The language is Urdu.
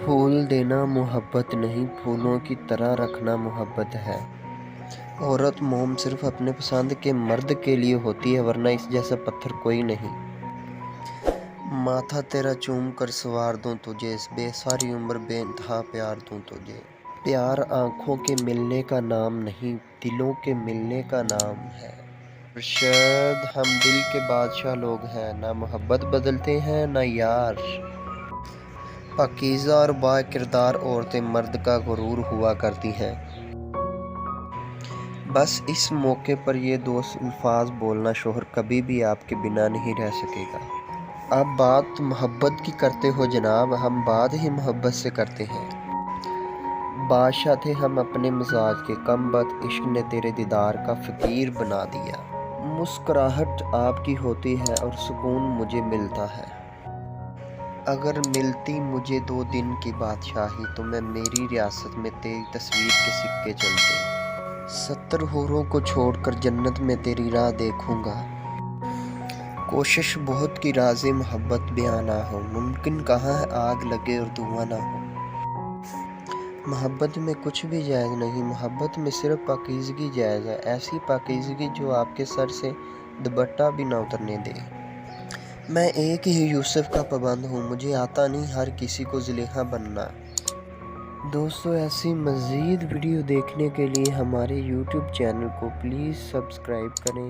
پھول دینا محبت نہیں، پھولوں کی طرح رکھنا محبت ہے۔ عورت موم صرف اپنے پسند کے مرد کے لیے ہوتی ہے، ورنہ اس جیسا پتھر کوئی نہیں۔ ماتھا تیرا چوم کر سنوار دوں تجھے، ساری عمر بے انتہا پیار دوں تجھے۔ پیار آنکھوں کے ملنے کا نام نہیں، دلوں کے ملنے کا نام ہے۔ ارشد ہم دل کے بادشاہ لوگ ہیں، نہ محبت بدلتے ہیں نہ یار۔ پاکیزہ اور با کردار عورتیں مرد کا غرور ہوا کرتی ہیں۔ بس اس موقع پر یہ دو الفاظ بولنا، شوہر کبھی بھی آپ کے بنا نہیں رہ سکے گا۔ اب بات محبت کی کرتے ہو جناب، ہم بات ہی محبت سے کرتے ہیں۔ بادشاہ تھے ہم اپنے مزاج کے، کم بخت عشق نے تیرے دیدار کا فقیر بنا دیا۔ مسکراہٹ آپ کی ہوتی ہے اور سکون مجھے ملتا ہے۔ اگر ملتی مجھے 2 دن کی بادشاہی تو میں میری ریاست میں تیری تصویر کے سکے چلتے۔ 70 حوروں کو چھوڑ کر جنت میں تیری راہ دیکھوں گا۔ کوشش بہت کی راز محبت بیاں نہ ہو، ممکن کہاں ہے آگ لگے اور دھواں نہ ہو۔ محبت میں کچھ بھی جائز نہیں، محبت میں صرف پاکیزگی جائز ہے، ایسی پاکیزگی جو آپ کے سر سے دوپٹہ بھی نہ اترنے دے۔ میں ایک ہی یوسف کا پابند ہوں، مجھے آتا نہیں ہر کسی کو زلیخا بننا۔ دوستو ایسی مزید ویڈیو دیکھنے کے لیے ہمارے یوٹیوب چینل کو پلیز سبسکرائب کریں۔